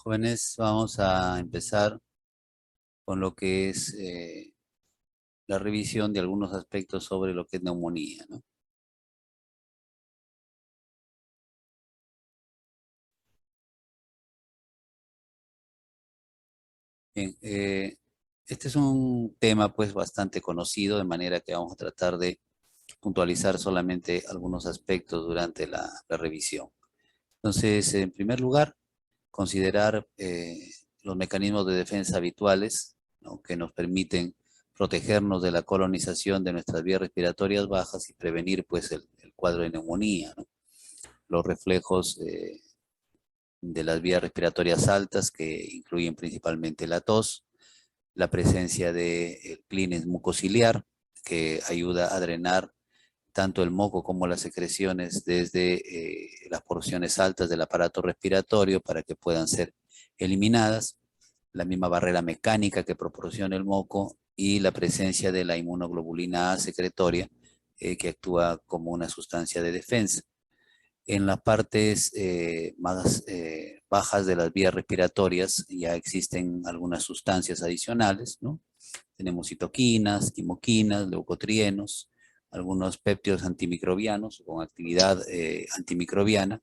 Jóvenes, vamos a empezar con lo que es la revisión de algunos aspectos sobre lo que es neumonía, ¿no? Bien, este es un tema pues bastante conocido, de manera que vamos a tratar de puntualizar solamente algunos aspectos durante la revisión. Entonces, en primer lugar, considerar los mecanismos de defensa habituales, ¿no?, que nos permiten protegernos de la colonización de nuestras vías respiratorias bajas y prevenir pues el cuadro de neumonía, ¿no? Los reflejos de las vías respiratorias altas, que incluyen principalmente la tos, la presencia del clínex mucociliar, que ayuda a drenar tanto el moco como las secreciones desde las porciones altas del aparato respiratorio para que puedan ser eliminadas, la misma barrera mecánica que proporciona el moco y la presencia de la inmunoglobulina A secretoria, que actúa como una sustancia de defensa. En las partes más bajas de las vías respiratorias ya existen algunas sustancias adicionales, ¿no? Tenemos citoquinas, quimoquinas, leucotrienos, algunos péptidos antimicrobianos con actividad antimicrobiana,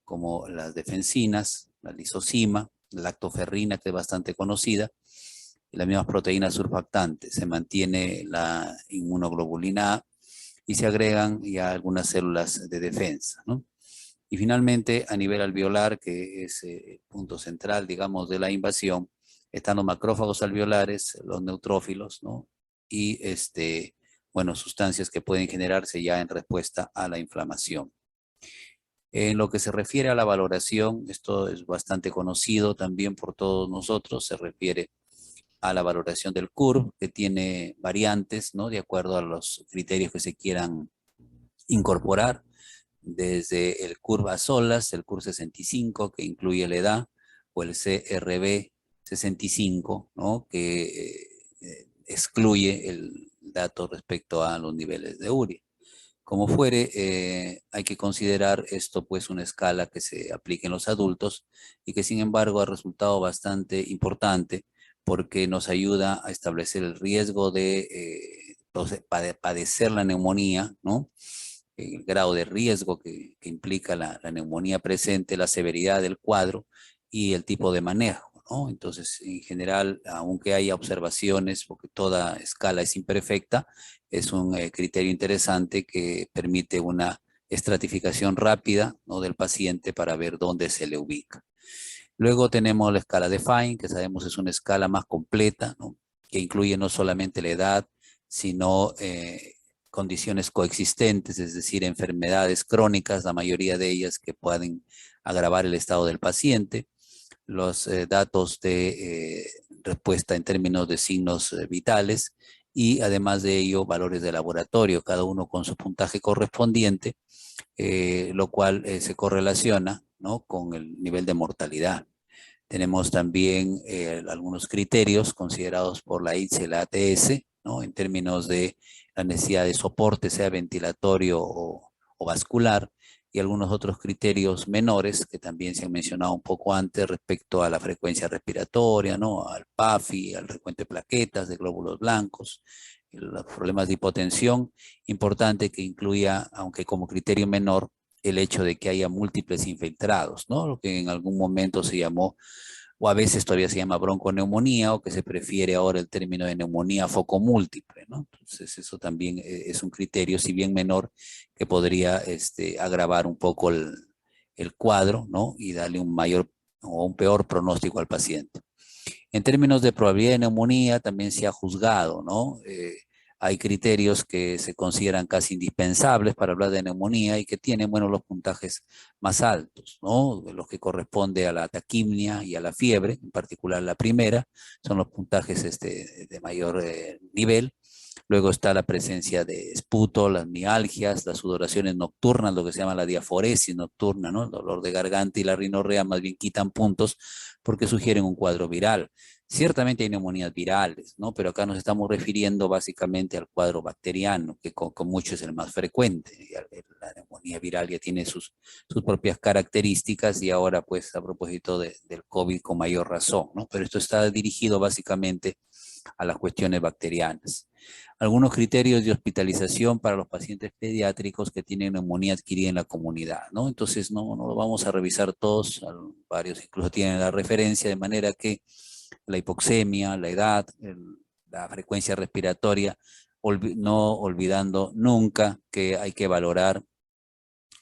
como las defensinas, la lisozima, la lactoferrina, que es bastante conocida, y las mismas proteínas surfactantes. Se mantiene la inmunoglobulina A y se agregan ya algunas células de defensa, ¿no? Y finalmente, a nivel alveolar, que es el punto central, digamos, de la invasión, están los macrófagos alveolares, los neutrófilos, ¿no? Y, bueno, sustancias que pueden generarse ya en respuesta a la inflamación. En lo que se refiere a la valoración, esto es bastante conocido también por todos nosotros, se refiere a la valoración del CURV, que tiene variantes, ¿no?, de acuerdo a los criterios que se quieran incorporar, desde el CURV a solas, el CURV 65, que incluye la edad, o el CRB 65, ¿no?, que excluye el dato respecto a los niveles de urea. Como fuere, hay que considerar esto pues una escala que se aplique en los adultos y que sin embargo ha resultado bastante importante porque nos ayuda a establecer el riesgo de padecer la neumonía, ¿no? El grado de riesgo que implica la neumonía presente, la severidad del cuadro y el tipo de manejo, ¿no? Entonces, en general, aunque haya observaciones, porque toda escala es imperfecta, es un criterio interesante que permite una estratificación rápida, ¿no?, del paciente para ver dónde se le ubica. Luego tenemos la escala de Fine, que sabemos es una escala más completa, ¿no?, que incluye no solamente la edad, sino condiciones coexistentes, es decir, enfermedades crónicas, la mayoría de ellas que pueden agravar el estado del paciente, los datos de respuesta en términos de signos vitales y además de ello valores de laboratorio, cada uno con su puntaje correspondiente, lo cual se correlaciona, ¿no?, con el nivel de mortalidad. Tenemos también algunos criterios considerados por la ITSE y la ATS, ¿no?, en términos de la necesidad de soporte, sea ventilatorio o vascular, y algunos otros criterios menores que también se han mencionado un poco antes respecto a la frecuencia respiratoria, ¿no?, al PAFI, al recuento de plaquetas, de glóbulos blancos, los problemas de hipotensión. Importante que incluya, aunque como criterio menor, el hecho de que haya múltiples infiltrados, ¿no?, lo que en algún momento se llamó, o a veces todavía se llama bronconeumonía, o que se prefiere ahora el término de neumonía foco múltiple, ¿no? Entonces eso también es un criterio, si bien menor, que podría agravar un poco el cuadro, ¿no?, y darle un mayor o un peor pronóstico al paciente. En términos de probabilidad de neumonía también se ha juzgado, ¿no? Hay criterios que se consideran casi indispensables para hablar de neumonía y que tienen, bueno, los puntajes más altos, ¿no? Los que corresponde a la taquimia y a la fiebre, en particular la primera, son los puntajes de mayor nivel. Luego está la presencia de esputo, las mialgias, las sudoraciones nocturnas, lo que se llama la diaforesis nocturna, ¿no? El dolor de garganta y la rinorrea más bien quitan puntos porque sugieren un cuadro viral. Ciertamente hay neumonías virales, ¿no? Pero acá nos estamos refiriendo básicamente al cuadro bacteriano, que con mucho es el más frecuente. La neumonía viral ya tiene sus propias características y ahora, pues, a propósito del COVID con mayor razón, ¿no? Pero esto está dirigido básicamente a las cuestiones bacterianas. Algunos criterios de hospitalización para los pacientes pediátricos que tienen neumonía adquirida en la comunidad, ¿no? Entonces, no lo vamos a revisar todos, varios incluso tienen la referencia, de manera que la hipoxemia, la edad, la frecuencia respiratoria, no olvidando nunca que hay que valorar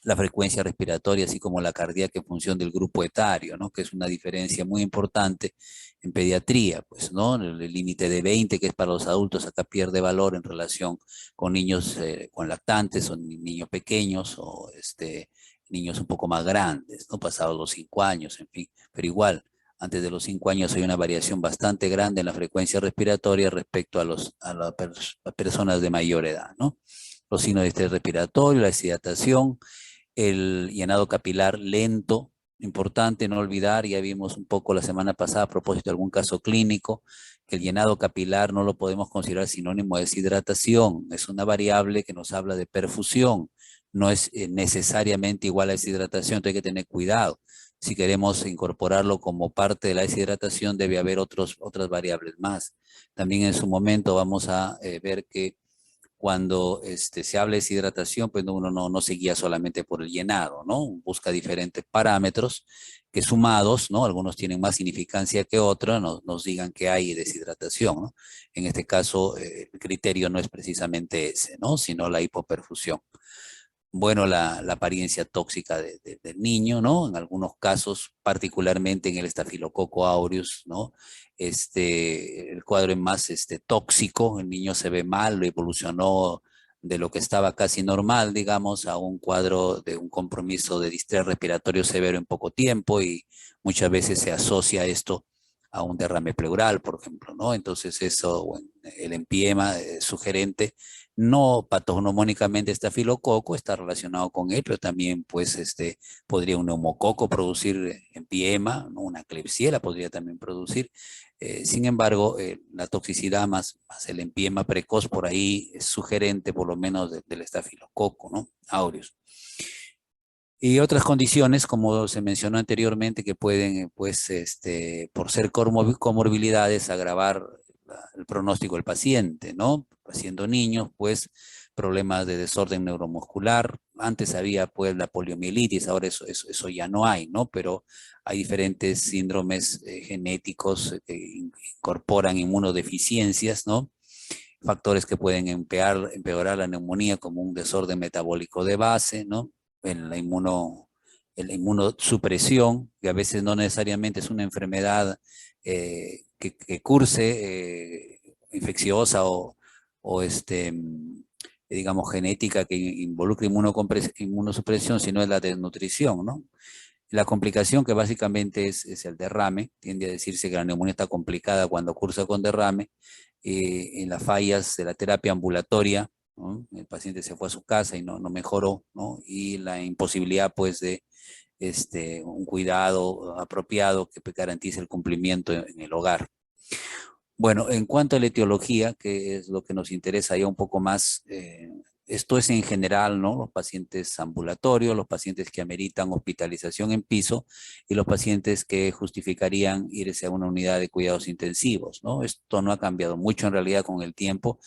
la frecuencia respiratoria, así como la cardíaca en función del grupo etario, ¿no? Que es una diferencia muy importante en pediatría, pues, ¿no? El límite de 20, que es para los adultos, acá pierde valor en relación con niños con lactantes o niños pequeños o niños un poco más grandes, ¿no? Pasados los 5 años, en fin, pero igual, antes de los 5 años hay una variación bastante grande en la frecuencia respiratoria respecto a personas de mayor edad, ¿no? Los signos de estrés respiratorio, la deshidratación, el llenado capilar lento, importante no olvidar, ya vimos un poco la semana pasada a propósito de algún caso clínico, que el llenado capilar no lo podemos considerar sinónimo de deshidratación, es una variable que nos habla de perfusión, no es necesariamente igual a deshidratación, entonces hay que tener cuidado. Si queremos incorporarlo como parte de la deshidratación, debe haber otras variables más. También en su momento vamos a ver que cuando se habla de deshidratación, pues uno no se guía solamente por el llenado, ¿no? Busca diferentes parámetros que sumados, ¿no? Algunos tienen más significancia que otros, nos digan que hay deshidratación, ¿no? En este caso, el criterio no es precisamente ese, ¿no? Sino la hipoperfusión. Bueno, la apariencia tóxica del niño, ¿no? En algunos casos, particularmente en el estafilococo aureus, ¿no? El cuadro es más tóxico, el niño se ve mal, lo evolucionó de lo que estaba casi normal, digamos, a un cuadro de un compromiso de distrés respiratorio severo en poco tiempo y muchas veces se asocia esto a un derrame pleural, por ejemplo, ¿no? Entonces eso, bueno, el empiema sugerente no patognomónicamente estafilococo está relacionado con él, pero también pues podría un neumococo producir empiema, ¿no? Una Klebsiella podría también producir. Sin embargo, la toxicidad más el empiema precoz por ahí es sugerente por lo menos del estafilococo, ¿no? Aureus. Y otras condiciones, como se mencionó anteriormente, que pueden, pues, por ser comorbilidades, agravar el pronóstico del paciente, ¿no? Siendo niños, pues, problemas de desorden neuromuscular. Antes había, pues, la poliomielitis, ahora eso ya no hay, ¿no? Pero hay diferentes síndromes genéticos que incorporan inmunodeficiencias, ¿no? Factores que pueden empeorar la neumonía como un desorden metabólico de base, ¿no? En la inmunosupresión, que a veces no necesariamente es una enfermedad que curse infecciosa o digamos, genética que involucre inmunosupresión, sino es la desnutrición, ¿no? La complicación que básicamente es el derrame, tiende a decirse que la neumonía está complicada cuando cursa con derrame, en las fallas de la terapia ambulatoria, ¿no? El paciente se fue a su casa y no mejoró, ¿no? Y la imposibilidad pues de un cuidado apropiado que garantice el cumplimiento en el hogar. Bueno, en cuanto a la etiología, que es lo que nos interesa ya un poco más, esto es en general, ¿no? Los pacientes ambulatorios, los pacientes que ameritan hospitalización en piso y los pacientes que justificarían irse a una unidad de cuidados intensivos, ¿no? Esto no ha cambiado mucho en realidad con el tiempo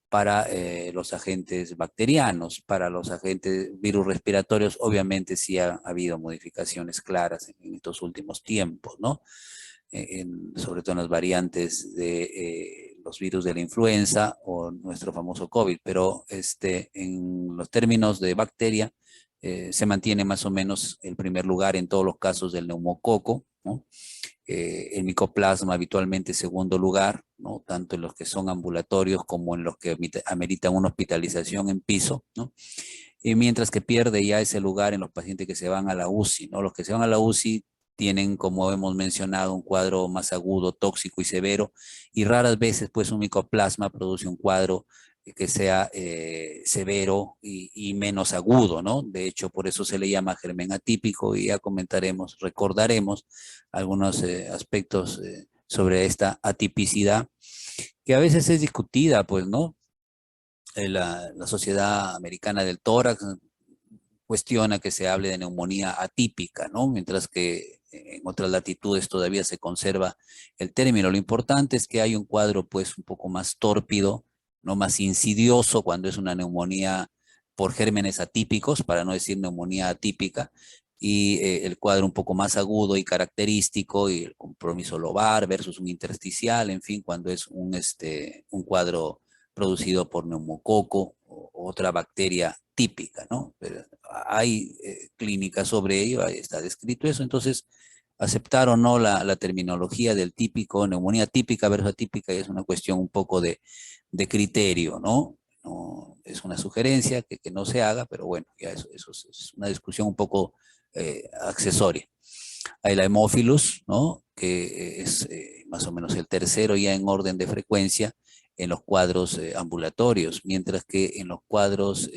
para los agentes bacterianos, para los agentes virus respiratorios, obviamente sí ha habido modificaciones claras en estos últimos tiempos, ¿no? Sobre todo en las variantes de los virus de la influenza o nuestro famoso COVID, pero en los términos de bacteria se mantiene más o menos el primer lugar en todos los casos del neumococo, ¿no? El micoplasma habitualmente segundo lugar, ¿no? Tanto en los que son ambulatorios como en los que ameritan una hospitalización en piso, ¿no? Y mientras que pierde ya ese lugar en los pacientes que se van a la UCI, ¿no? Los que se van a la UCI tienen, como hemos mencionado, un cuadro más agudo, tóxico y severo, y raras veces pues un micoplasma produce un cuadro que sea severo y menos agudo, ¿no? De hecho, por eso se le llama germen atípico y ya comentaremos, recordaremos algunos aspectos sobre esta atipicidad, que a veces es discutida, pues, ¿no? La Sociedad Americana del Tórax cuestiona que se hable de neumonía atípica, ¿no? Mientras que en otras latitudes todavía se conserva el término. Lo importante es que hay un cuadro, pues, un poco más tórpido, no más insidioso cuando es una neumonía por gérmenes atípicos, para no decir neumonía atípica, y el cuadro un poco más agudo y característico, y el compromiso lobar versus un intersticial, en fin, cuando es un cuadro producido por neumococo o otra bacteria típica, ¿no? Pero hay clínicas sobre ello, ahí está descrito eso, entonces aceptar o no la terminología del típico, neumonía típica versus atípica, es una cuestión un poco de criterio, ¿no? No, es una sugerencia que no se haga, pero bueno, ya eso es una discusión un poco accesoria. Hay la hemófilus, ¿no? Que es más o menos el tercero ya en orden de frecuencia en los cuadros ambulatorios, mientras que en los cuadros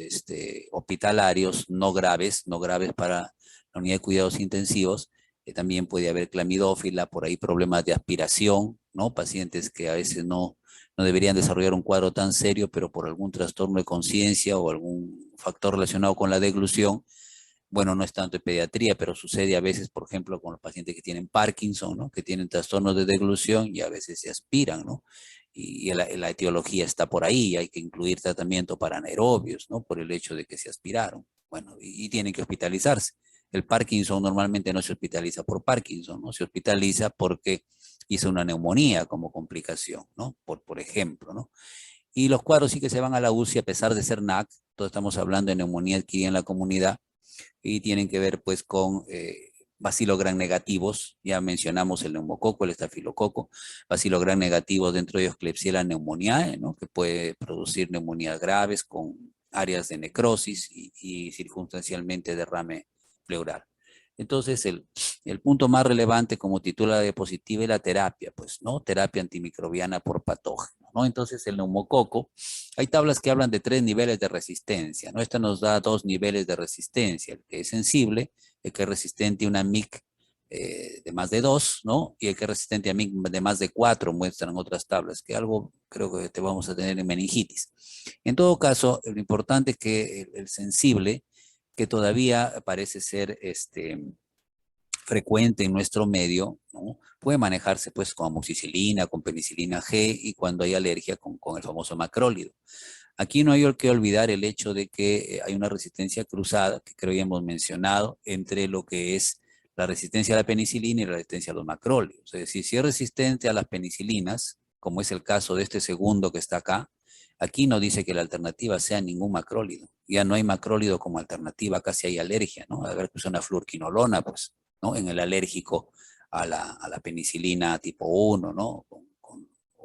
hospitalarios no graves, no graves para la unidad de cuidados intensivos, también puede haber clamidófila, por ahí problemas de aspiración, ¿no? Pacientes que a veces no deberían desarrollar un cuadro tan serio, pero por algún trastorno de conciencia o algún factor relacionado con la deglución, bueno, no es tanto en pediatría, pero sucede a veces, por ejemplo, con los pacientes que tienen Parkinson, ¿no? Que tienen trastornos de deglución y a veces se aspiran, ¿no? Y la etiología está por ahí, hay que incluir tratamiento para anaerobios, ¿no? Por el hecho de que se aspiraron. Bueno, y tienen que hospitalizarse. El Parkinson normalmente no se hospitaliza por Parkinson, ¿no? Se hospitaliza porque hizo una neumonía como complicación, ¿no? Por ejemplo, ¿no? Y los cuadros sí que se van a la UCI a pesar de ser NAC, todos estamos hablando de neumonía adquirida en la comunidad, y tienen que ver pues con bacilo gram negativos, ya mencionamos el neumococo, el estafilococo, bacilo gram negativos dentro de ellos Klebsiella pneumoniae, ¿no? Que puede producir neumonías graves con áreas de necrosis y circunstancialmente derrame pleural. Entonces, el punto más relevante, como titula la diapositiva, es la terapia, pues, ¿no? Terapia antimicrobiana por patógeno, ¿no? Entonces, el neumococo, hay tablas que hablan de 3 niveles de resistencia, ¿no? Esta nos da 2 niveles de resistencia, el que es sensible, el que es resistente a una MIC de más de 2, ¿no? Y el que es resistente a MIC de más de 4, muestran otras tablas, que algo creo que te vamos a tener en meningitis. En todo caso, lo importante es que el sensible, que todavía parece ser frecuente en nuestro medio, ¿no? Puede manejarse pues con amoxicilina, con penicilina G y cuando hay alergia con el famoso macrólido. Aquí no hay que olvidar el hecho de que hay una resistencia cruzada, que creo ya hemos mencionado, entre lo que es la resistencia a la penicilina y la resistencia a los macrólidos. Es decir, si es resistente a las penicilinas, como es el caso de este segundo que está acá, aquí no dice que la alternativa sea ningún macrólido. Ya no hay macrólido como alternativa, casi hay alergia, ¿no? A ver que usa una fluorquinolona, pues, ¿no? En el alérgico a la penicilina tipo 1, ¿no?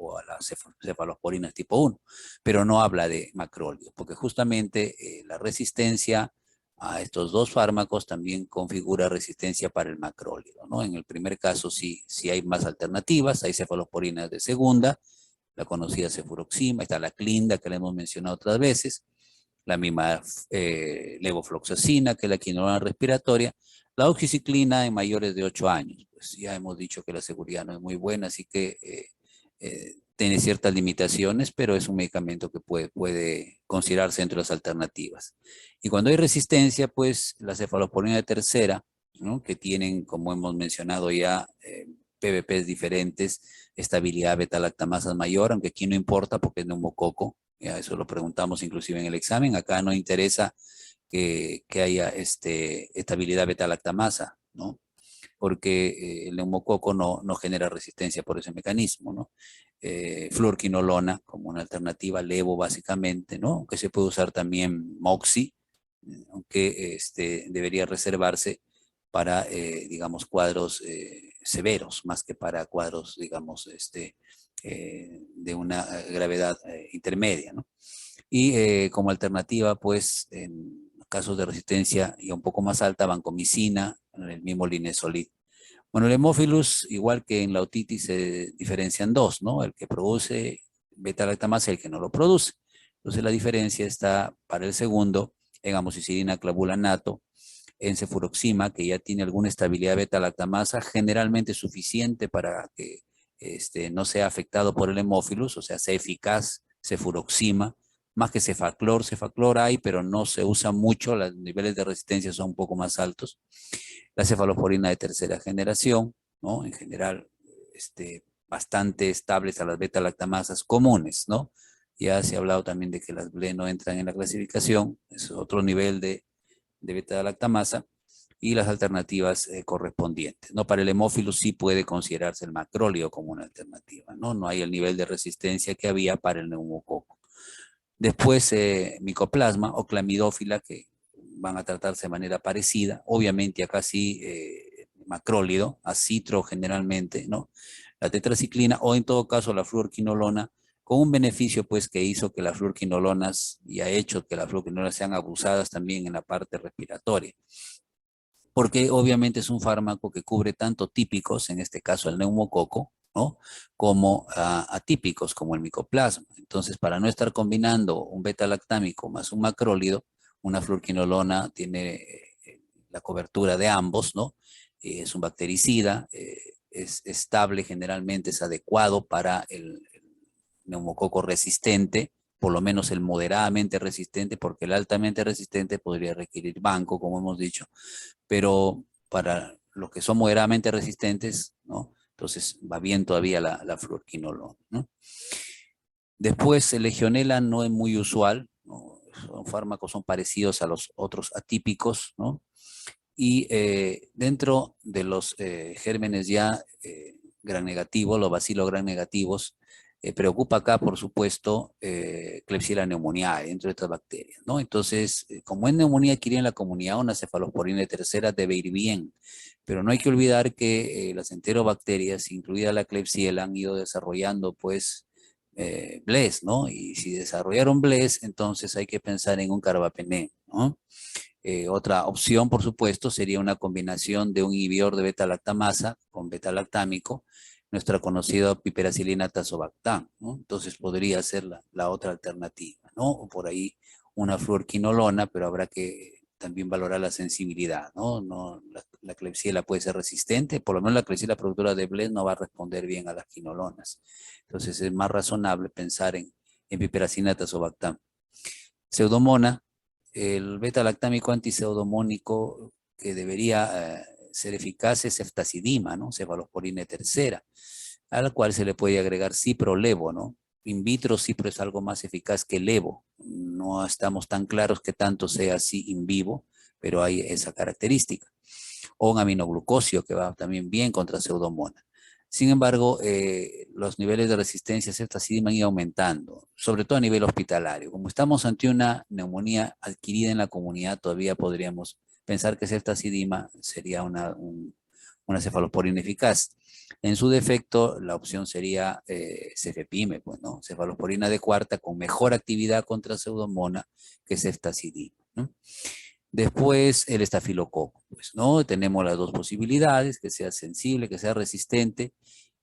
O a las cefalosporinas tipo 1, pero no habla de macrólidos, porque justamente la resistencia a estos dos fármacos también configura resistencia para el macrólido, ¿no? En el primer caso sí hay más alternativas, hay cefalosporinas de segunda, la conocida cefuroxima, está la clinda que le hemos mencionado otras veces, la misma levofloxacina, que es la quinolona respiratoria, la oxiciclina en mayores de 8 años. Pues ya hemos dicho que la seguridad no es muy buena, así que tiene ciertas limitaciones, pero es un medicamento que puede considerarse entre las alternativas. Y cuando hay resistencia, pues la cefalosporina de tercera, ¿no? Que tienen, como hemos mencionado ya, PVPs diferentes, estabilidad beta-lactamasa mayor, aunque aquí no importa porque es neumococo, ya eso lo preguntamos inclusive en el examen, acá no interesa que haya estabilidad beta-lactamasa, ¿no? Porque el neumococo no genera resistencia por ese mecanismo, ¿no? Fluorquinolona como una alternativa, levo básicamente, ¿no? Aunque se puede usar también moxi, aunque debería reservarse para, digamos, cuadros severos, más que para cuadros, digamos, de una gravedad intermedia, ¿no? Y como alternativa, pues, en casos de resistencia y un poco más alta, vancomicina, el mismo linezolid. Bueno, el hemófilus, igual que en la otitis, se diferencian dos, ¿no? El que produce beta-lactamasa y el que no lo produce. Entonces la diferencia está para el segundo en amoxicilina clavulanato, en cefuroxima, que ya tiene alguna estabilidad beta-lactamasa, generalmente suficiente para que no sea afectado por el hemófilus, o sea, sea eficaz, cefuroxima, más que cefaclor. Cefaclor hay, pero no se usa mucho, los niveles de resistencia son un poco más altos. La cefalosporina de tercera generación, ¿no? En general, bastante estables a las beta-lactamasas comunes, ¿no? Ya se ha hablado también de que las BLE no entran en la clasificación, es otro nivel de beta-lactamasa, y las alternativas correspondientes, ¿no? Para el hemófilo sí puede considerarse el macrólido como una alternativa, ¿no? No hay el nivel de resistencia que había para el neumococo. Después, micoplasma o clamidófila, que van a tratarse de manera parecida. Obviamente acá sí, macrólido, acitro generalmente, ¿no? La tetraciclina o en todo caso la fluorquinolona, con un beneficio pues que hizo que las fluorquinolonas y ha hecho que las fluorquinolonas sean abusadas también en la parte respiratoria. Porque obviamente es un fármaco que cubre tanto típicos, en este caso el neumococo, ¿no? Como atípicos, como el micoplasma. Entonces, para no estar combinando un beta-lactámico más un macrólido, una fluorquinolona tiene la cobertura de ambos, ¿no? Es un bactericida, es estable generalmente, es adecuado para el neumococo resistente, por lo menos el moderadamente resistente, porque el altamente resistente podría requerir banco, como hemos dicho, pero para los que son moderadamente resistentes, ¿no? Entonces va bien todavía la fluorquinolona, ¿no? Después, el legionela no es muy usual, ¿no? Son fármacos, son parecidos a los otros atípicos, ¿no? Y dentro de los gérmenes ya gram negativos, los bacilos gram negativos, preocupa acá, por supuesto, Klebsiella pneumoniae, dentro de estas bacterias, ¿no? Entonces, como es neumonía adquirida en la comunidad, una cefalosporina de tercera debe ir bien, pero no hay que olvidar que las enterobacterias, incluida la Klebsiella, han ido desarrollando, pues, BLES, ¿no? Y si desarrollaron BLES, entonces hay que pensar en un carbapenem, ¿no? Otra opción, por supuesto, sería una combinación de un inhibidor de beta-lactamasa con beta-lactámico, nuestra conocida piperacilina tazobactam, ¿no? Entonces podría ser la otra alternativa, ¿no? O por ahí una fluorquinolona, pero habrá que también valorar la sensibilidad, ¿no? La Klebsiella puede ser resistente, por lo menos la Klebsiella productora de BLES no va a responder bien a las quinolonas. Entonces es más razonable pensar en piperacilina tazobactam. Pseudomona, el beta-lactámico antiseudomónico que debería ser eficaz es ceftazidima, ¿no? Cefalosporina tercera, a la cual se le puede agregar cipro-levo, ¿no? In vitro cipro es algo más eficaz que levo. No estamos tan claros que tanto sea así in vivo, pero hay esa característica. O un aminoglucosio que va también bien contra pseudomona. Sin embargo, los niveles de resistencia a ceftazidima han ido aumentando, sobre todo a nivel hospitalario. Como estamos ante una neumonía adquirida en la comunidad, todavía podríamos pensar que ceftazidima sería una cefalosporina eficaz. En su defecto, la opción sería cefepime, pues, ¿no? Cefalosporina de cuarta con mejor actividad contra pseudomona que ceftazidima, ¿no? Después el estafilococo, pues, ¿no? Tenemos las dos posibilidades, que sea sensible, que sea resistente,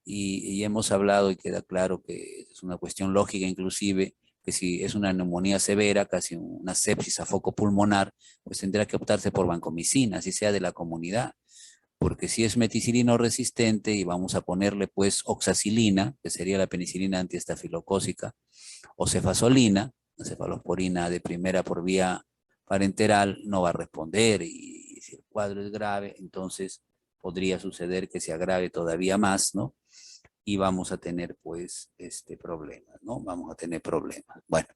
y hemos hablado y queda claro que es una cuestión lógica inclusive, que si es una neumonía severa, casi una sepsis a foco pulmonar, pues tendrá que optarse por vancomicina, así sea de la comunidad, porque si es meticilino resistente y vamos a ponerle pues oxacilina, que sería la penicilina antiestafilocócica, o cefazolina, la cefalosporina de primera por vía parenteral, no va a responder y si el cuadro es grave, entonces podría suceder que se agrave todavía más, ¿no? Y vamos a tener pues problemas, ¿no? Vamos a tener problemas. Bueno,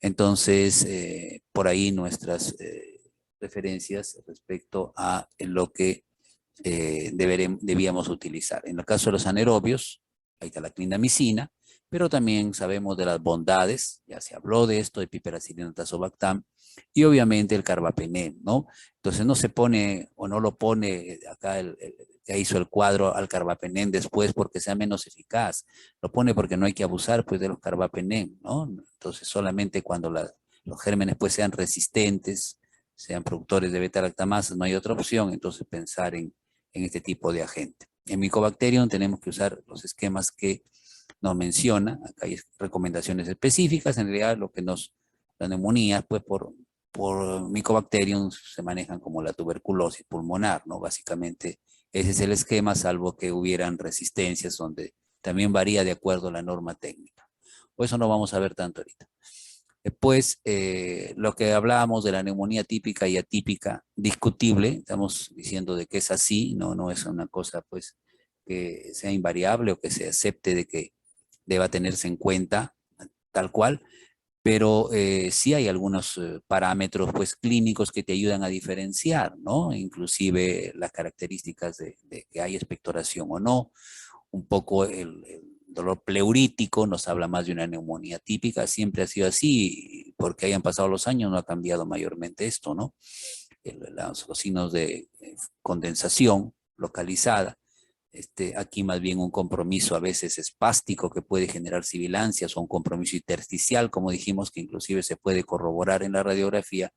entonces por ahí nuestras referencias respecto a lo que debíamos utilizar. En el caso de los anaerobios, ahí está la clindamicina, pero también sabemos de las bondades, ya se habló de esto, de piperacilina tazobactam, y obviamente el carbapenem, ¿no? Entonces no se pone o no lo pone acá el que hizo el cuadro al carbapenem después porque sea menos eficaz, lo pone porque no hay que abusar pues de los carbapenem, ¿no? Entonces solamente cuando los gérmenes pues sean resistentes, sean productores de beta-lactamasas, no hay otra opción, entonces pensar en este tipo de agente. En Mycobacterium tenemos que usar los esquemas que nos menciona, acá hay recomendaciones específicas, en realidad lo que las neumonías, pues por Mycobacterium se manejan como la tuberculosis pulmonar, ¿no? Básicamente ese es el esquema, salvo que hubieran resistencias donde también varía de acuerdo a la norma técnica. Por eso no vamos a ver tanto ahorita. Después, lo que hablábamos de la neumonía típica y atípica, discutible, estamos diciendo de que es así, no es una cosa pues que sea invariable o que se acepte de que deba tenerse en cuenta tal cual, pero sí hay algunos parámetros pues clínicos que te ayudan a diferenciar, ¿no? Inclusive las características de que hay expectoración o no, un poco el dolor pleurítico nos habla más de una neumonía típica, siempre ha sido así, porque hayan pasado los años no ha cambiado mayormente esto, ¿no? Los signos de condensación localizada, aquí más bien un compromiso a veces espástico que puede generar sibilancias o un compromiso intersticial, como dijimos, que inclusive se puede corroborar en la radiografía,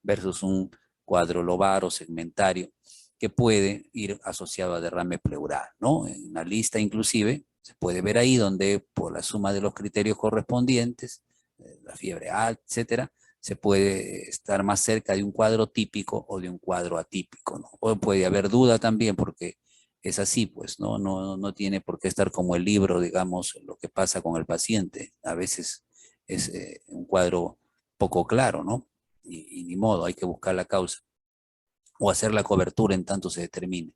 versus un cuadro lobar o segmentario que puede ir asociado a derrame pleural, ¿no? En la lista inclusive se puede ver ahí donde por la suma de los criterios correspondientes, la fiebre alta, etcétera, se puede estar más cerca de un cuadro típico o de un cuadro atípico, ¿no? O puede haber duda también porque es así, pues, no tiene por qué estar como el libro, digamos, lo que pasa con el paciente. A veces es un cuadro poco claro, ¿no? Y ni modo, hay que buscar la causa o hacer la cobertura en tanto se determine.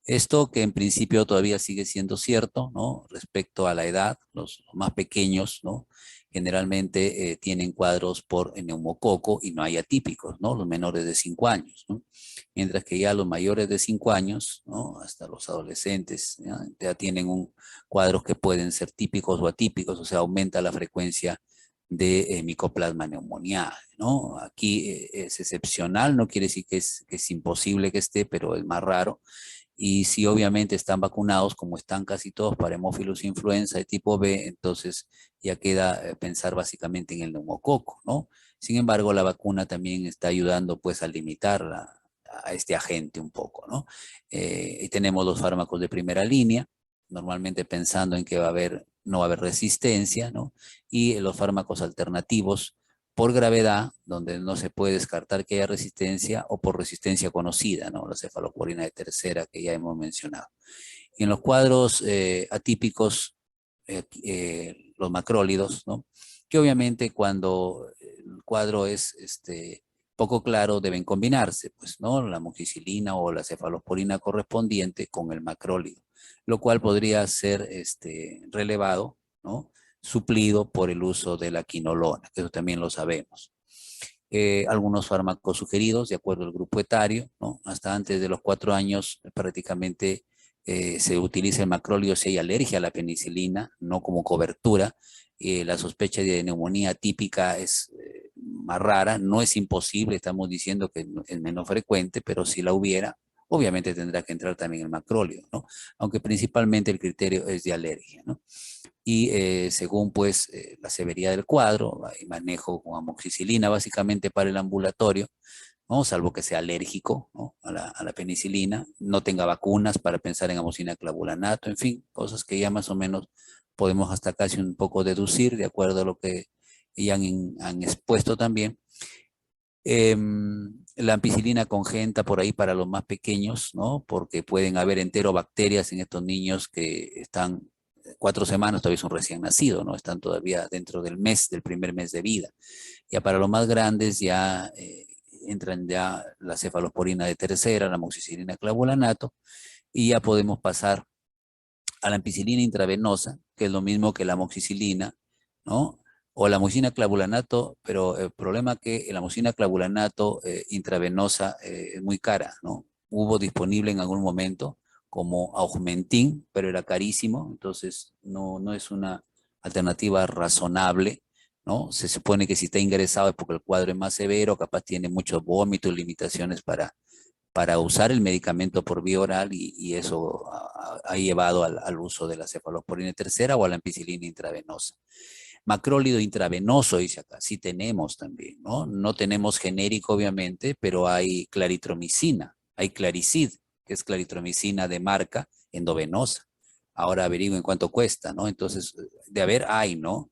Esto que en principio todavía sigue siendo cierto, ¿no? Respecto a la edad, los más pequeños, ¿no? Generalmente tienen cuadros por neumococo y no hay atípicos, ¿no? Los menores de 5 años, ¿no? Mientras que ya los mayores de 5 años, ¿no? Hasta los adolescentes, ya tienen cuadros que pueden ser típicos o atípicos, o sea, aumenta la frecuencia de Mycoplasma pneumoniae, ¿no? Aquí es excepcional, no quiere decir que es imposible que esté, pero es más raro. Y si obviamente están vacunados, como están casi todos para hemófilos influenza de tipo B, entonces ya queda pensar básicamente en el neumococo, ¿no? Sin embargo, la vacuna también está ayudando pues a limitar a este agente un poco, ¿no? Y tenemos los fármacos de primera línea, normalmente pensando en que no va a haber resistencia, ¿no? Y los fármacos alternativos por gravedad, donde no se puede descartar que haya resistencia, o por resistencia conocida, ¿no? La cefalosporina de tercera que ya hemos mencionado. Y en los cuadros atípicos, los macrólidos, ¿no? Que obviamente cuando el cuadro es poco claro deben combinarse, pues, ¿no? La amoxicilina o la cefalosporina correspondiente con el macrólido, lo cual podría ser relevado, ¿no? Suplido por el uso de la quinolona, que eso también lo sabemos. Algunos fármacos sugeridos de acuerdo al grupo etario, ¿no? Hasta antes de los 4 años prácticamente se utiliza el macróleo si hay alergia a la penicilina, no como cobertura. La sospecha de neumonía típica es más rara, no es imposible, estamos diciendo que es menos frecuente, pero si la hubiera, obviamente tendrá que entrar también el macróleo, ¿no? Aunque principalmente el criterio es de alergia, ¿no? Y según pues la severidad del cuadro, hay manejo con amoxicilina básicamente para el ambulatorio, ¿no? Salvo que sea alérgico, ¿no? a la penicilina, no tenga vacunas para pensar en amoxicilina clavulanato, en fin, cosas que ya más o menos podemos hasta casi un poco deducir de acuerdo a lo que ya han expuesto también. La ampicilina congenta por ahí para los más pequeños, ¿no? Porque pueden haber enterobacterias en estos niños que están 4 semanas, todavía son recién nacidos, ¿no? Están todavía dentro del primer mes de vida. Ya para los más grandes ya entran ya la cefalosporina de tercera, la amoxicilina clavulanato, y ya podemos pasar a la ampicilina intravenosa, que es lo mismo que la amoxicilina, ¿no? O la amoxicilina clavulanato, pero el problema es que la amoxicilina clavulanato intravenosa es muy cara, ¿no? Hubo disponible en algún momento como Augmentin, pero era carísimo, entonces no es una alternativa razonable, ¿no? Se supone que si está ingresado es porque el cuadro es más severo, capaz tiene muchos vómitos, limitaciones para usar el medicamento por vía oral y eso ha llevado al uso de la cefalosporina tercera o a la ampicilina intravenosa. Macrólido intravenoso, dice acá, sí tenemos también, ¿no? No tenemos genérico, obviamente, pero hay claritromicina, hay Claricid, que es claritromicina de marca endovenosa. Ahora averigüen cuánto cuesta, ¿no? Entonces, de haber, hay, ¿no?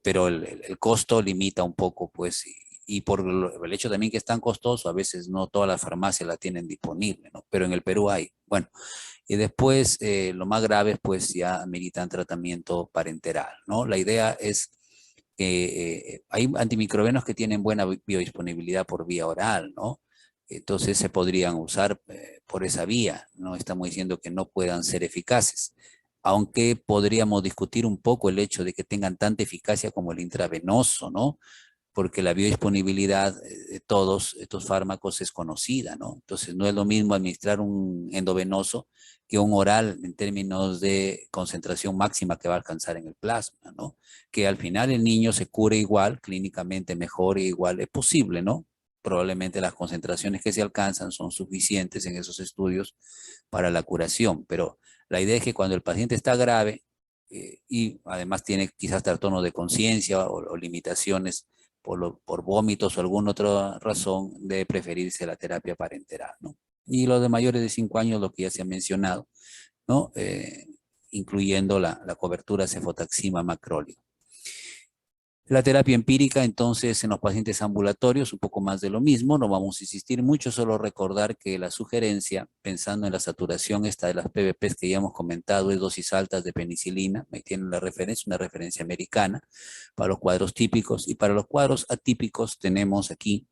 Pero el costo limita un poco, pues, y por el hecho también que es tan costoso, a veces no todas las farmacias la tienen disponible, ¿no? Pero en el Perú hay. Bueno, Y después, lo más grave, pues ya ameritan tratamiento parenteral, ¿no? La idea es que hay antimicrobianos que tienen buena biodisponibilidad por vía oral, ¿no? Entonces se podrían usar por esa vía, no estamos diciendo que no puedan ser eficaces, aunque podríamos discutir un poco el hecho de que tengan tanta eficacia como el intravenoso, ¿no? Porque la biodisponibilidad de todos estos fármacos es conocida, ¿no? Entonces no es lo mismo administrar un endovenoso que un oral en términos de concentración máxima que va a alcanzar en el plasma, ¿no? Que al final el niño se cure igual, clínicamente mejor e igual es posible, ¿no? Probablemente las concentraciones que se alcanzan son suficientes en esos estudios para la curación, pero la idea es que cuando el paciente está grave y además tiene quizás trastornos de conciencia o limitaciones por vómitos o alguna otra razón, debe preferirse la terapia parenteral, ¿no? Y los de mayores de 5 años, lo que ya se ha mencionado, ¿no? Incluyendo la cobertura cefotaxima macrólida. La terapia empírica, entonces, en los pacientes ambulatorios, un poco más de lo mismo, no vamos a insistir mucho, solo recordar que la sugerencia, pensando en la saturación esta de las PVPs que ya hemos comentado, es dosis altas de penicilina, ahí tienen la referencia, una referencia americana, para los cuadros típicos, y para los cuadros atípicos tenemos aquí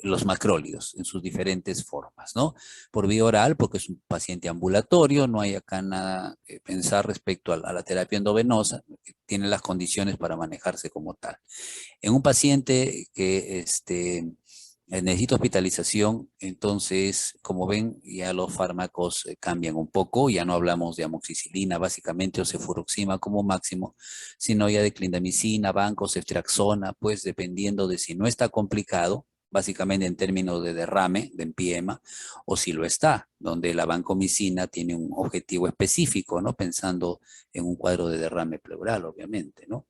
los macrólidos en sus diferentes formas, ¿no? Por vía oral, porque es un paciente ambulatorio, no hay acá nada que pensar respecto a la terapia endovenosa, que tiene las condiciones para manejarse como tal. En un paciente que necesita hospitalización, entonces, como ven, ya los fármacos cambian un poco, ya no hablamos de amoxicilina básicamente o cefuroxima como máximo, sino ya de clindamicina, banco, ceftriaxona, pues dependiendo de si no está complicado, básicamente en términos de derrame, de empiema, o si lo está, donde la vancomicina tiene un objetivo específico, ¿no? Pensando en un cuadro de derrame pleural, obviamente, ¿no?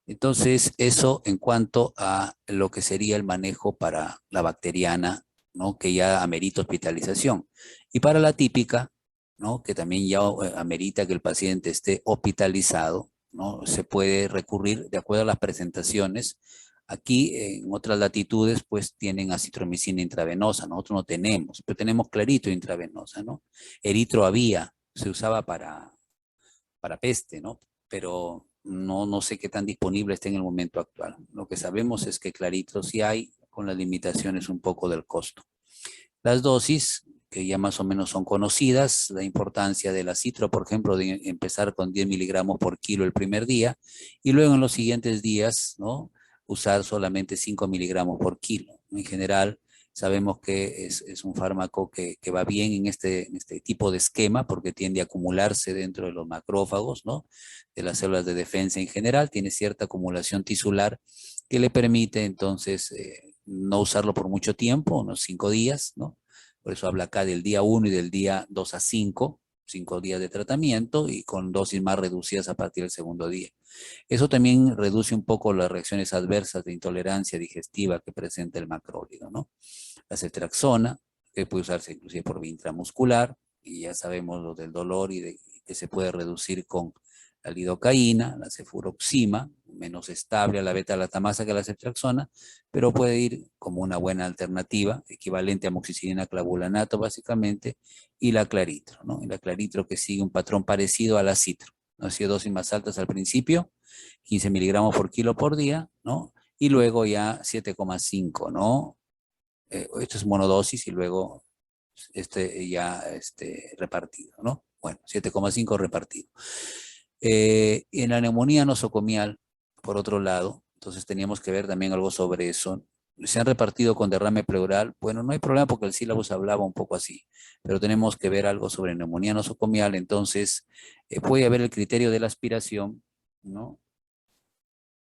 Entonces, eso en cuanto a lo que sería el manejo para la bacteriana, ¿no? Que ya amerita hospitalización. Y para la típica, ¿no? Que también ya amerita que el paciente esté hospitalizado, ¿no? Se puede recurrir de acuerdo a las presentaciones. Aquí, en otras latitudes, pues tienen acitromicina intravenosa. Nosotros no tenemos, pero tenemos clarito intravenosa, ¿no? Eritro había, se usaba para peste, ¿no? Pero no sé qué tan disponible está en el momento actual. Lo que sabemos es que clarito sí hay, con las limitaciones un poco del costo. Las dosis, que ya más o menos son conocidas, la importancia de la citro, por ejemplo, de empezar con 10 miligramos por kilo el primer día y luego en los siguientes días, ¿no? Usar solamente 5 miligramos por kilo. En general, sabemos que es un fármaco que va bien en este tipo de esquema porque tiende a acumularse dentro de los macrófagos, ¿no? De las células de defensa en general, tiene cierta acumulación tisular que le permite entonces no usarlo por mucho tiempo, unos 5 días, ¿no? Por eso habla acá del día 1 y del día 2 a 5, 5 días de tratamiento y con dosis más reducidas a partir del segundo día. Eso también reduce un poco las reacciones adversas de intolerancia digestiva que presenta el macrólido, ¿no? La ceftriaxona, que puede usarse inclusive por vía intramuscular, y ya sabemos lo del dolor y que se puede reducir con la lidocaína, la cefuroxima, menos estable a la beta-lactamasa que la ceftriaxona, pero puede ir como una buena alternativa, equivalente a amoxicilina clavulanato básicamente, y la claritro, ¿no? Y la claritro que sigue un patrón parecido a la citro, ¿no? Si dosis más altas al principio, 15 miligramos por kilo por día, ¿no? Y luego ya 7,5, ¿no? Esto es monodosis y luego repartido, ¿no? Bueno, 7,5 repartido. En la neumonía nosocomial, por otro lado, entonces teníamos que ver también algo sobre eso. Se han repartido con derrame pleural. Bueno, no hay problema porque el sílabus hablaba un poco así, pero tenemos que ver algo sobre neumonía nosocomial. Entonces, puede haber el criterio de la aspiración, ¿no?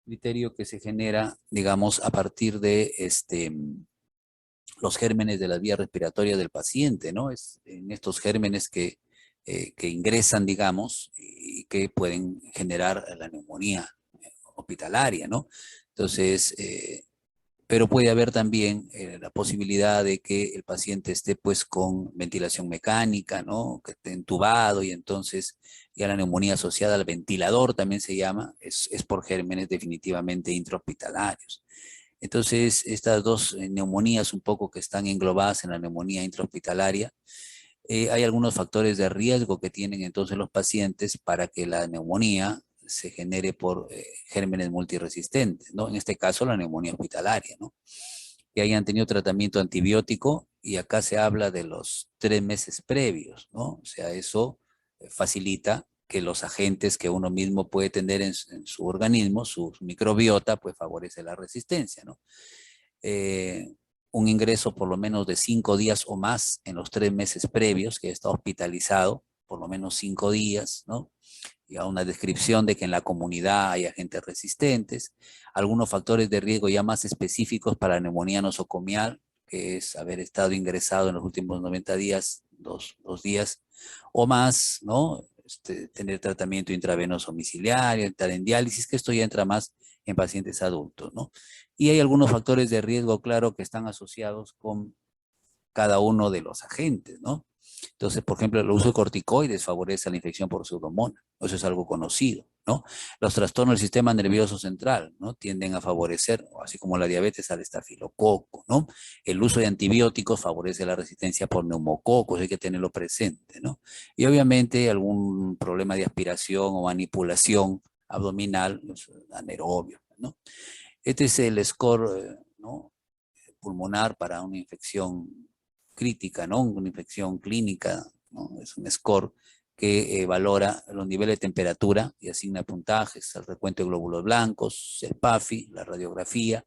Criterio que se genera, digamos, a partir de los gérmenes de las vías respiratorias del paciente, ¿no? Es en estos gérmenes que ingresan, digamos, y que pueden generar la neumonía hospitalaria, ¿no? Entonces, pero puede haber también la posibilidad de que el paciente esté pues con ventilación mecánica, ¿no? Que esté entubado y entonces ya la neumonía asociada al ventilador también se llama, es por gérmenes definitivamente intrahospitalarios. Entonces, estas dos neumonías un poco que están englobadas en la neumonía intrahospitalaria, Hay algunos factores de riesgo que tienen entonces los pacientes para que la neumonía se genere por gérmenes multiresistentes, ¿no? En este caso, la neumonía hospitalaria, ¿no? Que hayan tenido tratamiento antibiótico y acá se habla de los 3 meses previos, ¿no? O sea, eso facilita que los agentes que uno mismo puede tener en su organismo, su microbiota, pues favorece la resistencia, ¿no? eh, un ingreso por lo menos de 5 días o más en los 3 meses previos, que está hospitalizado por lo menos 5 días, ¿no? Y a una descripción de que en la comunidad hay agentes resistentes, algunos factores de riesgo ya más específicos para la neumonía nosocomial, que es haber estado ingresado en los últimos 90 días, dos días o más, ¿no? Tener tratamiento intravenoso domiciliario, estar en diálisis, que esto ya entra más en pacientes adultos, ¿no? Y hay algunos factores de riesgo, claro, que están asociados con cada uno de los agentes, ¿no? Entonces, por ejemplo, el uso de corticoides favorece la infección por pseudomonas. Eso es algo conocido, ¿no? Los trastornos del sistema nervioso central, ¿no? Tienden a favorecer, así como la diabetes, al estafilococo, ¿no? El uso de antibióticos favorece la resistencia por neumococos, hay que tenerlo presente, ¿no? Y obviamente algún problema de aspiración o manipulación abdominal, pues, anaerobio, ¿no? Este es el score, ¿no? Pulmonar para una infección crítica, ¿no? Una infección clínica, ¿no? Es un score que valora los niveles de temperatura y asigna puntajes al recuento de glóbulos blancos, el PAFI, la radiografía,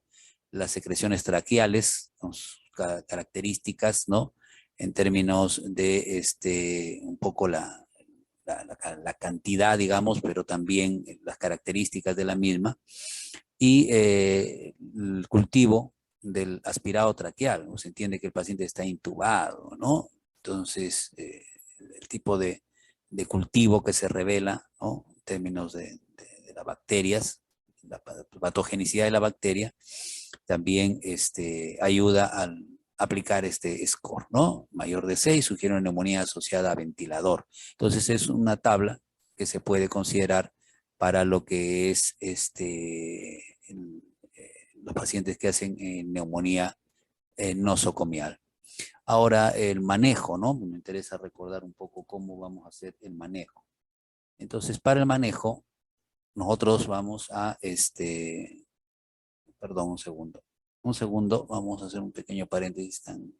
las secreciones traqueales, con sus características, ¿no? En términos de un poco la cantidad, digamos, pero también las características de la misma, y el cultivo del aspirado traqueal, ¿no? Se entiende que el paciente está intubado, ¿no? Entonces, el tipo de cultivo que se revela, ¿no? En términos de las bacterias, la patogenicidad de la bacteria, también ayuda al aplicar este score, ¿no? Mayor de 6 sugiere una neumonía asociada a ventilador. Entonces, es una tabla que se puede considerar para lo que es los pacientes que hacen neumonía nosocomial. Ahora, el manejo, ¿no? Me interesa recordar un poco cómo vamos a hacer el manejo. Entonces, para el manejo, nosotros vamos a, perdón, un segundo, vamos a hacer un pequeño paréntesis tan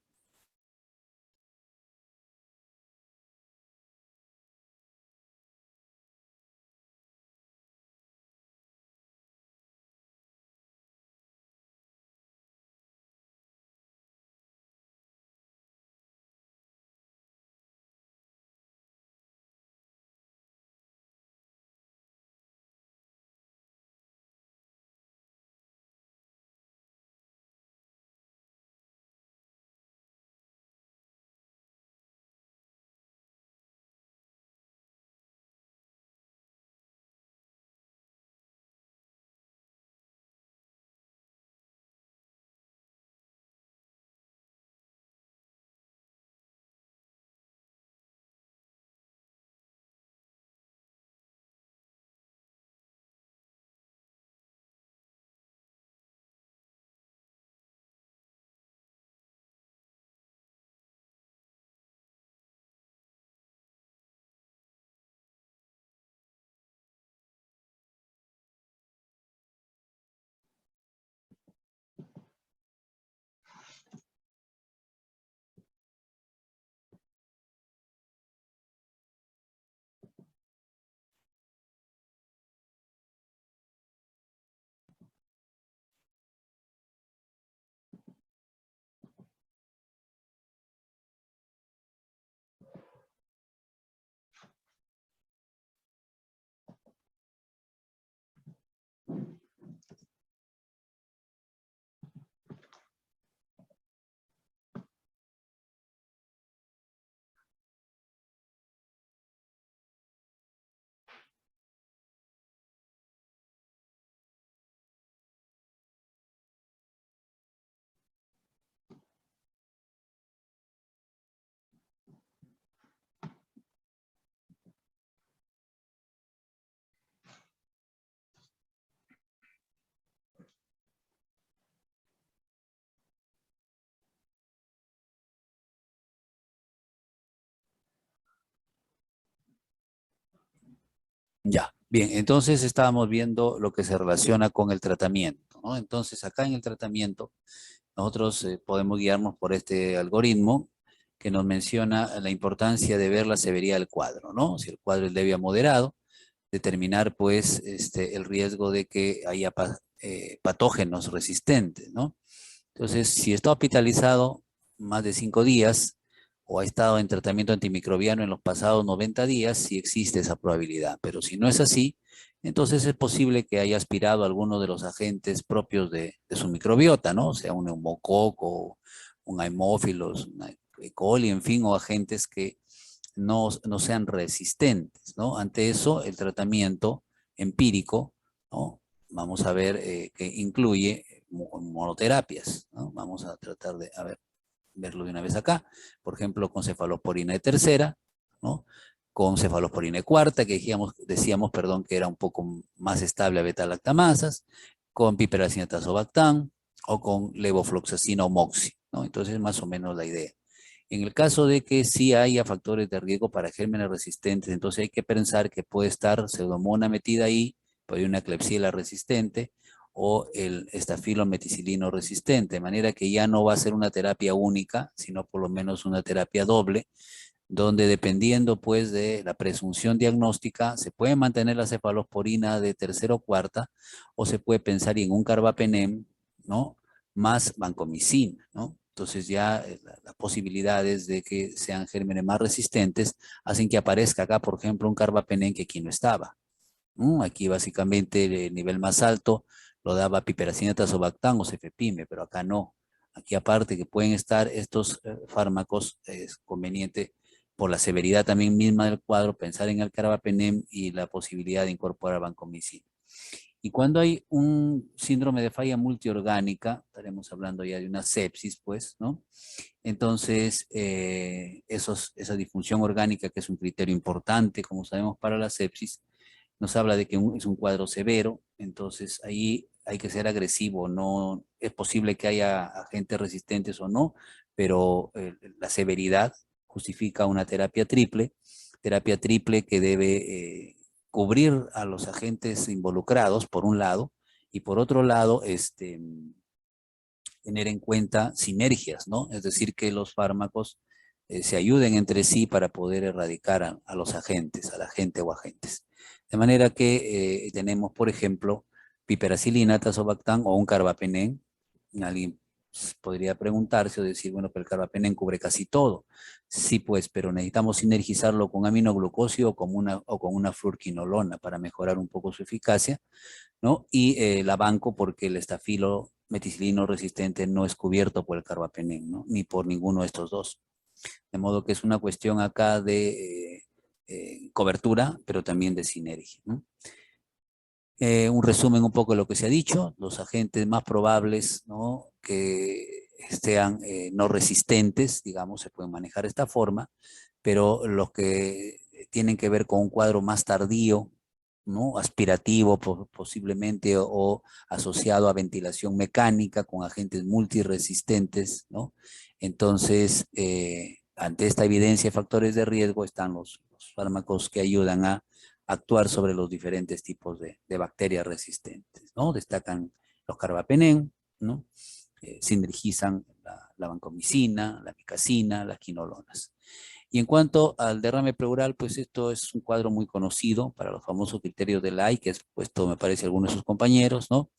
Ya, bien, entonces estábamos viendo lo que se relaciona con el tratamiento, ¿no? Entonces, acá en el tratamiento, nosotros podemos guiarnos por este algoritmo que nos menciona la importancia de ver la severidad del cuadro, ¿no? Si el cuadro es leve a moderado, determinar pues el riesgo de que haya patógenos resistentes, ¿no? Entonces, si está hospitalizado más de 5 días o ha estado en tratamiento antimicrobiano en los pasados 90 días, sí existe esa probabilidad. Pero si no es así, entonces es posible que haya aspirado alguno de los agentes propios de su microbiota, ¿no? O sea, un neumococo, un haemophilus, una E. coli, en fin, o agentes que no sean resistentes, ¿no? Ante eso, el tratamiento empírico, ¿no? Vamos a ver que incluye monoterapias, ¿no? Vamos a tratar de, a ver, verlo de una vez acá. Por ejemplo, con cefalosporina de tercera, ¿no? Con cefalosporina de cuarta, que decíamos, perdón, que era un poco más estable a beta-lactamasas, con piperacina tazobactam o con levofloxacina o moxi, ¿no? Entonces, más o menos la idea. En el caso de que sí haya factores de riesgo para gérmenes resistentes, entonces hay que pensar que puede estar pseudomonas metida ahí, puede haber una Klebsiella resistente o el estafilo meticilino resistente, de manera que ya no va a ser una terapia única, sino por lo menos una terapia doble, donde dependiendo pues de la presunción diagnóstica, se puede mantener la cefalosporina de tercera o cuarta, o se puede pensar en un carbapenem, ¿no? Más vancomicina, ¿no? Entonces ya las posibilidades de que sean gérmenes más resistentes hacen que aparezca acá, por ejemplo, un carbapenem que aquí no estaba. ¿No? Aquí básicamente el nivel más alto lo daba piperacina tazobactam o cefepime, pero acá no. Aquí aparte que pueden estar estos fármacos, es conveniente por la severidad también misma del cuadro, pensar en el carbapenem y la posibilidad de incorporar vancomicina. Y cuando hay un síndrome de falla multiorgánica, estaremos hablando ya de una sepsis, pues, ¿no? Entonces, esa disfunción orgánica, que es un criterio importante, como sabemos, para la sepsis, nos habla de que es un cuadro severo, entonces ahí hay que ser agresivo, no es posible que haya agentes resistentes o no, pero la severidad justifica una terapia triple que debe cubrir a los agentes involucrados, por un lado, y por otro lado, tener en cuenta sinergias, ¿no? Es decir, que los fármacos se ayuden entre sí para poder erradicar a los agentes, al agente o agentes. De manera que tenemos, por ejemplo, piperacilina, tazobactam o un carbapenem. Alguien podría preguntarse o decir, bueno, pero el carbapenem cubre casi todo. Sí, pues, pero necesitamos sinergizarlo con aminoglucosio o con una fluorquinolona para mejorar un poco su eficacia, ¿no? Y la banco porque el estafilo meticilino resistente no es cubierto por el carbapenem, ¿no? Ni por ninguno de estos dos. De modo que es una cuestión acá de cobertura, pero también de sinergia, ¿no? Un resumen un poco de lo que se ha dicho, los agentes más probables, ¿no? Que sean no resistentes, digamos, se pueden manejar de esta forma, pero los que tienen que ver con un cuadro más tardío, ¿no? Aspirativo posiblemente o asociado a ventilación mecánica con agentes multiresistentes, ¿no? Entonces, ante esta evidencia de factores de riesgo están los fármacos que ayudan a actuar sobre los diferentes tipos de bacterias resistentes, ¿no? Destacan los carbapenem, ¿no? Sinergizan la vancomicina, la micacina, las quinolonas. Y en cuanto al derrame pleural, pues esto es un cuadro muy conocido para los famosos criterios de Lai, que es puesto, me parece, algunos de sus compañeros, ¿no?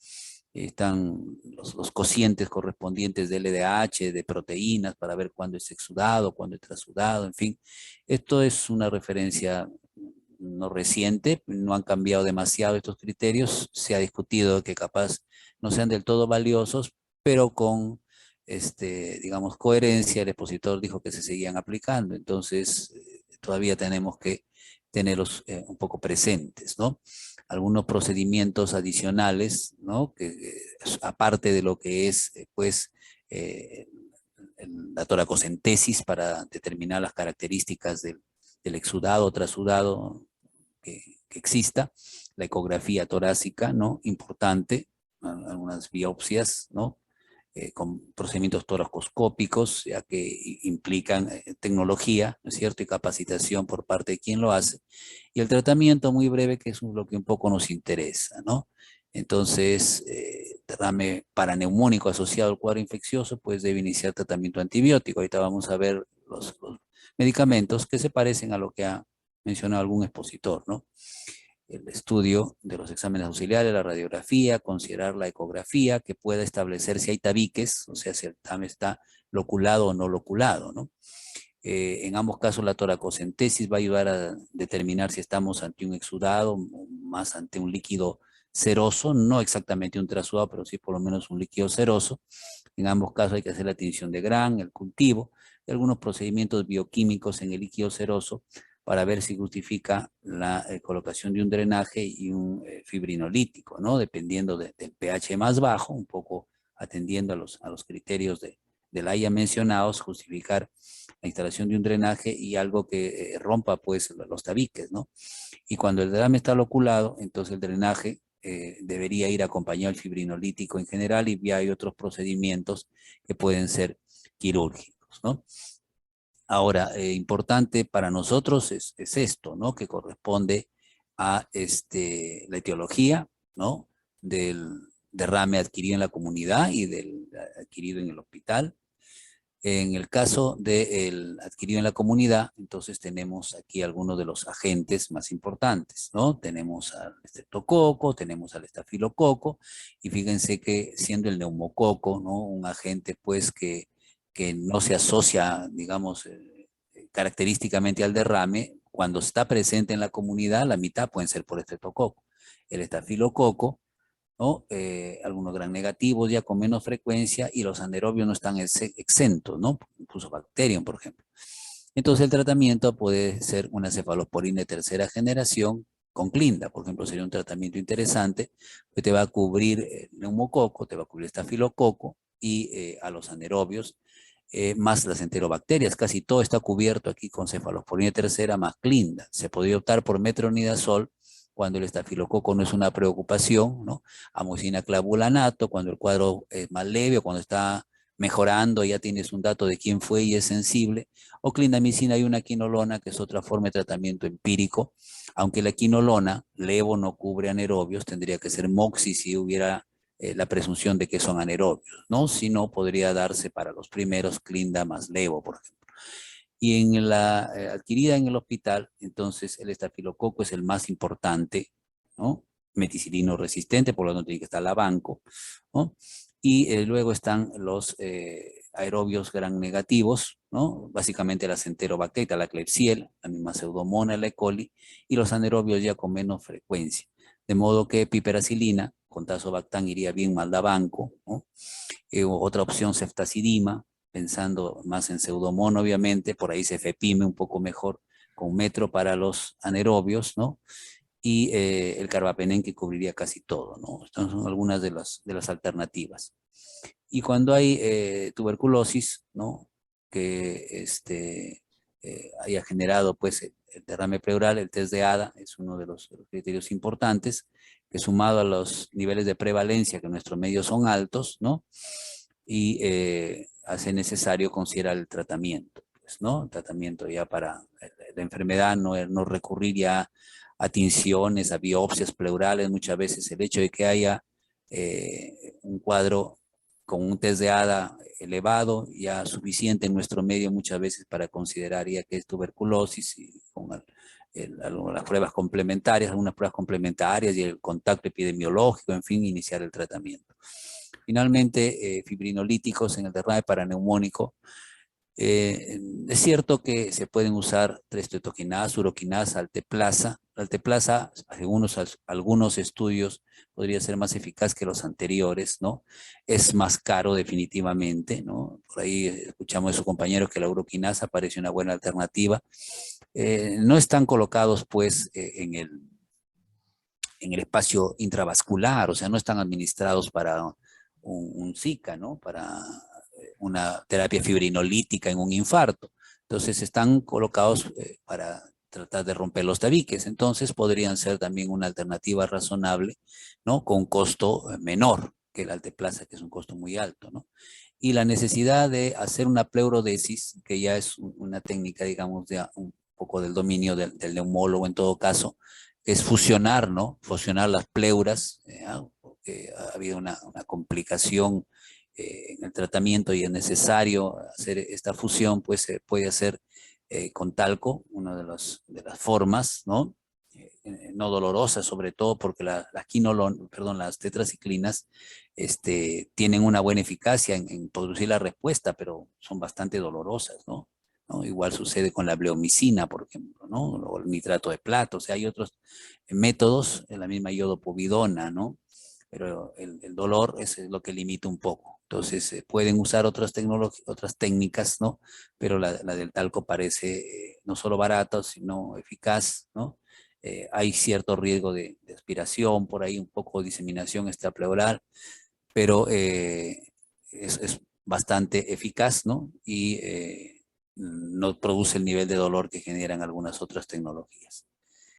Están los cocientes correspondientes de LDH, de proteínas, para ver cuándo es exudado, cuándo es trasudado, en fin. Esto es una referencia no reciente, no han cambiado demasiado estos criterios, se ha discutido que capaz no sean del todo valiosos, pero con, digamos, coherencia, el expositor dijo que se seguían aplicando, entonces todavía tenemos que tenerlos un poco presentes, ¿no? Algunos procedimientos adicionales, ¿no? Que aparte de lo que es, pues, eh, la toracocentesis para determinar las características del exudado o trasudado que exista, la ecografía torácica, ¿no? Importante, algunas biopsias, ¿no? con procedimientos toracoscópicos, ya que implican tecnología, ¿no es cierto?, y capacitación por parte de quien lo hace, y el tratamiento muy breve, que es lo que un poco nos interesa, ¿no? Entonces, derrame paraneumónico asociado al cuadro infeccioso, pues debe iniciar tratamiento antibiótico. Ahorita vamos a ver los medicamentos que se parecen a lo que ha mencionado algún expositor, ¿no? El estudio de los exámenes auxiliares, la radiografía, considerar la ecografía, que pueda establecer si hay tabiques, o sea, si el TAM está loculado o no loculado, ¿no? En ambos casos, la toracocentesis va a ayudar a determinar si estamos ante un exudado o más ante un líquido seroso, no exactamente un trasudado, pero sí por lo menos un líquido seroso. En ambos casos hay que hacer la tinción de Gram, el cultivo, y algunos procedimientos bioquímicos en el líquido seroso para ver si justifica la colocación de un drenaje y un fibrinolítico, ¿no? Dependiendo del pH más bajo, un poco atendiendo a los criterios de la ya mencionados, justificar la instalación de un drenaje y algo que rompa pues los tabiques, ¿no? Y cuando el derrame está loculado, entonces el drenaje debería ir acompañado del fibrinolítico en general, y ya hay otros procedimientos que pueden ser quirúrgicos, ¿no? Ahora, importante para nosotros es esto, ¿no? Que corresponde a la etiología, ¿no? Del derrame adquirido en la comunidad y del adquirido en el hospital. En el caso del adquirido en la comunidad, entonces tenemos aquí algunos de los agentes más importantes, ¿no? Tenemos al estreptococo, tenemos al estafilococo, y fíjense que siendo el neumococo, ¿no? Un agente pues que no se asocia, digamos, característicamente al derrame, cuando está presente en la comunidad, la mitad pueden ser por estreptococo. El estafilococo, ¿no? Algunos gran negativos ya con menos frecuencia, y los anaerobios no están exentos, ¿no? Incluso Bacterium, por ejemplo. Entonces el tratamiento puede ser una cefalosporina de tercera generación con clinda, por ejemplo, sería un tratamiento interesante, que te va a cubrir neumococo, te va a cubrir estafilococo y a los anaerobios, más las enterobacterias. Casi todo está cubierto aquí con cefalosporina tercera más clinda. Se podría optar por metronidazol cuando el estafilococo no es una preocupación, ¿no? Amoxicilina clavulanato cuando el cuadro es más leve o cuando está mejorando, ya tienes un dato de quién fue y es sensible. O clindamicina y una quinolona, que es otra forma de tratamiento empírico. Aunque la quinolona, levo, no cubre anaerobios, tendría que ser moxi si hubiera la presunción de que son anaerobios, ¿no? Si no, podría darse para los primeros clinda más levo, por ejemplo. Y en la adquirida en el hospital, entonces el estafilococo es el más importante, ¿no? Meticilino resistente, por lo tanto tiene que estar la banco, ¿no? Y luego están los aerobios gram negativos, ¿no? Básicamente la enterobacteria, la Klebsiella, la misma pseudomonas, la E. coli, y los anaerobios ya con menos frecuencia. De modo que piperacilina con tazobactam iría bien maldabanco, ¿no? Otra opción, ceftazidima, pensando más en pseudomonas, obviamente, por ahí cefepime un poco mejor, con metro para los anaerobios, ¿no? Y el carbapenén, que cubriría casi todo, ¿no? Estas son algunas de las alternativas. Y cuando hay tuberculosis, ¿no? Que haya generado pues el derrame pleural, el test de ADA es uno de los criterios importantes, que sumado a los niveles de prevalencia que en nuestros medios son altos, ¿no? Y hace necesario considerar el tratamiento, pues, ¿no? El tratamiento ya para la enfermedad, no recurrir ya a tinciones, a biopsias pleurales. Muchas veces el hecho de que haya un cuadro con un test de ADA elevado, ya suficiente en nuestro medio muchas veces para considerar ya que es tuberculosis, y con las pruebas complementarias, algunas pruebas complementarias y el contacto epidemiológico, en fin, iniciar el tratamiento. Finalmente, fibrinolíticos en el derrame paraneumónico. Es cierto que se pueden usar trastetoquinasa, uroquinasa, alteplasa. La alteplasa, según algunos estudios, podría ser más eficaz que los anteriores, ¿no? Es más caro definitivamente, ¿no? Por ahí escuchamos de su compañero que la uroquinasa parece una buena alternativa. No están colocados, pues, en el espacio intravascular, o sea, no están administrados para un Zika, ¿no? Para una terapia fibrinolítica en un infarto. Entonces están colocados para tratar de romper los tabiques. Entonces podrían ser también una alternativa razonable, ¿no? Con un costo menor que el alteplasa, que es un costo muy alto, ¿no? y la necesidad de hacer una pleurodesis, que ya es una técnica, digamos, de un poco del dominio del neumólogo en todo caso, que es fusionar, ¿no? Fusionar las pleuras, porque ha habido una complicación en el tratamiento y es necesario hacer esta fusión, pues se puede hacer con talco, una de las formas, ¿no? No dolorosas, sobre todo porque las tetraciclinas tienen una buena eficacia en producir la respuesta, pero son bastante dolorosas, ¿no? ¿No? Igual sucede con la bleomicina, por ejemplo, ¿no? O el nitrato de plata, o sea, hay otros métodos, la misma iodopovidona, ¿no? Pero el dolor es lo que limita un poco. Entonces, pueden usar otras técnicas, ¿no? Pero la del talco parece no solo barata, sino eficaz, ¿no? Hay cierto riesgo de aspiración, por ahí un poco de diseminación extrapleural, pero es bastante eficaz, ¿no? Y no produce el nivel de dolor que generan algunas otras tecnologías.